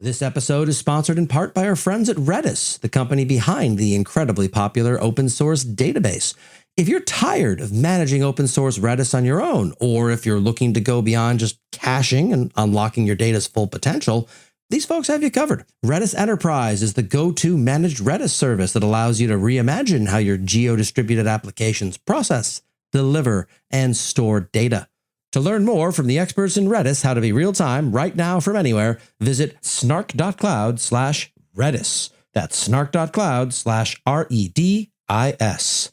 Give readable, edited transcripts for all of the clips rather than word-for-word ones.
This episode is sponsored in part by our friends at Redis, the company behind the incredibly popular open source database. If you're tired of managing open source Redis on your own, or if you're looking to go beyond just caching and unlocking your data's full potential, these folks have you covered. Redis Enterprise is the go-to managed Redis service that allows you to reimagine how your geo-distributed applications process, deliver, and store data. To learn more from the experts in Redis how to be real-time right now from anywhere, visit snark.cloud/Redis. That's snark.cloud/REDIS.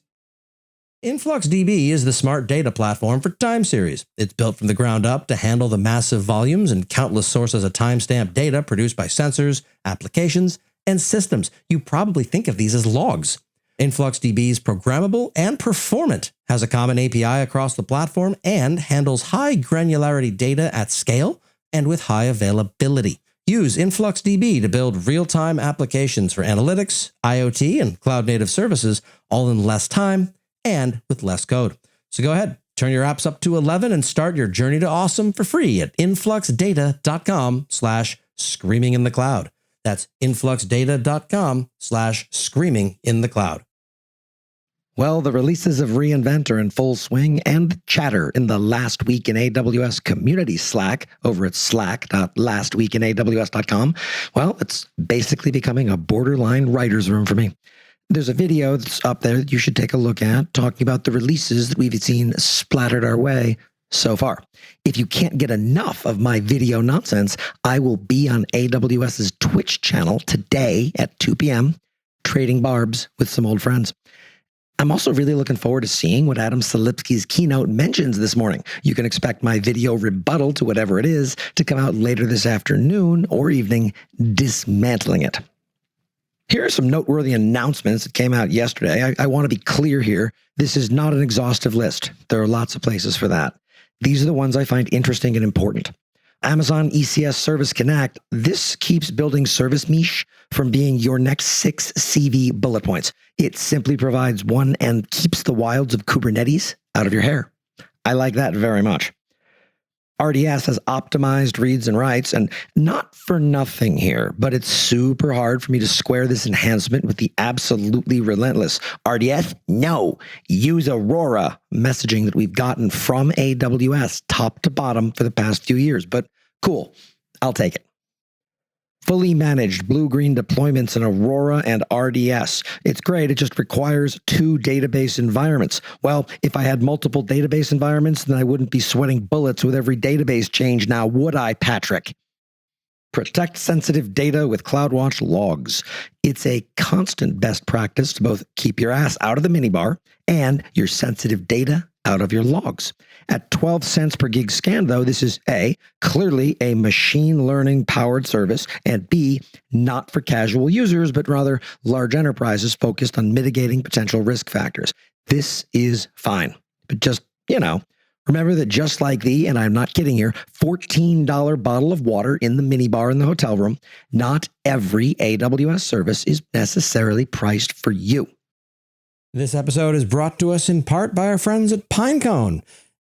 InfluxDB is the smart data platform for time series. It's built from the ground up to handle the massive volumes and countless sources of timestamp data produced by sensors, applications, and systems. You probably think of these as logs. InfluxDB is programmable and performant, has a common API across the platform, and handles high granularity data at scale and with high availability. Use InfluxDB to build real-time applications for analytics, IoT, and cloud-native services, all in less time and with less code. So go ahead, turn your apps up to 11 and start your journey to awesome for free at influxdata.com/screaminginthecloud. That's influxdata.com/screaminginthecloud. Well, the releases of reInvent are in full swing, and chatter in the Last Week in AWS community Slack over at slack.lastweekinaws.com. Well, it's basically becoming a borderline writer's room for me. There's a video that's up there that you should take a look at talking about the releases that we've seen splattered our way so far. If you can't get enough of my video nonsense, I will be on AWS's Twitch channel today at 2 p.m. trading barbs with some old friends. I'm also really looking forward to seeing what Adam Selipsky's keynote mentions this morning. You can expect my video rebuttal to whatever it is to come out later this afternoon or evening, dismantling it. Here are some noteworthy announcements that came out yesterday. I want to be clear here. This is not an exhaustive list. There are lots of places for that. These are the ones I find interesting and important. Amazon ECS Service Connect. This keeps building Service Mesh from being your next 6 CV bullet points. It simply provides one and keeps the wilds of Kubernetes out of your hair. I like that very much. RDS has optimized reads and writes, and not for nothing here, but it's super hard for me to square this enhancement with the absolutely relentless RDS, no, use Aurora messaging that we've gotten from AWS top to bottom for the past few years. But cool, I'll take it. Fully managed blue-green deployments in Aurora and RDS. It's great. It just requires 2 database environments. Well, if I had multiple database environments, then I wouldn't be sweating bullets with every database change now, would I, Patrick? Protect sensitive data with CloudWatch logs. It's a constant best practice to both keep your ass out of the minibar and your sensitive data out of your logs. At 12 cents per gig scan, though, this is A, clearly a machine learning powered service, and B, not for casual users, but rather large enterprises focused on mitigating potential risk factors. This is fine. But just, remember that just like the, and I'm not kidding here, $14 bottle of water in the minibar in the hotel room, not every AWS service is necessarily priced for you. This episode is brought to us in part by our friends at Pinecone.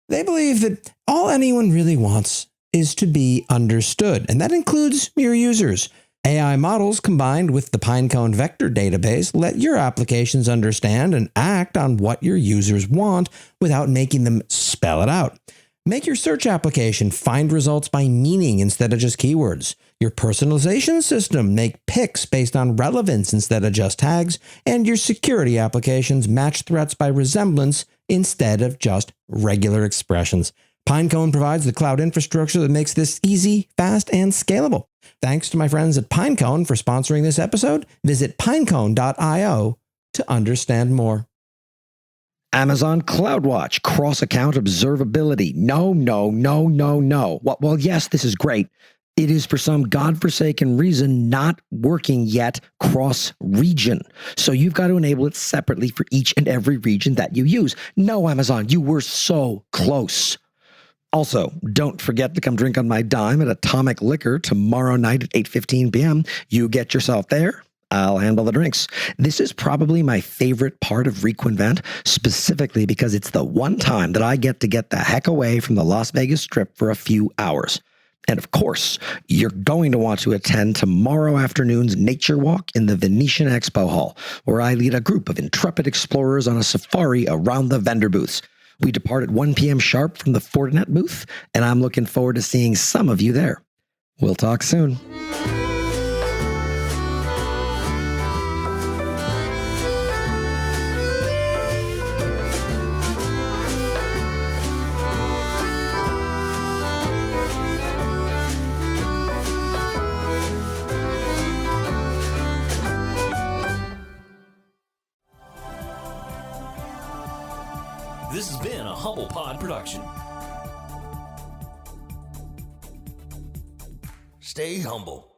They believe that all anyone really wants is to be understood, and that includes your users. AI models combined with the Pinecone vector database let your applications understand and act on what your users want without making them spell it out. Make your search application find results by meaning instead of just keywords. Your personalization system make picks based on relevance instead of just tags, and your security applications match threats by resemblance instead of just regular expressions. Pinecone provides the cloud infrastructure that makes this easy, fast, and scalable. Thanks to my friends at Pinecone for sponsoring this episode. Visit pinecone.io to understand more. Amazon CloudWatch, cross-account observability. No. Well, yes, this is great. It is for some godforsaken reason not working yet cross-region. So you've got to enable it separately for each and every region that you use. No, Amazon, you were so close. Also, don't forget to come drink on my dime at Atomic Liquor tomorrow night at 8:15 p.m. You get yourself there. I'll handle the drinks. This is probably my favorite part of Quinnvent, specifically because it's the one time that I get to get the heck away from the Las Vegas Strip for a few hours. And of course, you're going to want to attend tomorrow afternoon's nature walk in the Venetian Expo Hall, where I lead a group of intrepid explorers on a safari around the vendor booths. We depart at 1 p.m. sharp from the Fortinet booth, and I'm looking forward to seeing some of you there. We'll talk soon. This has been a Humble Pod production. Stay humble.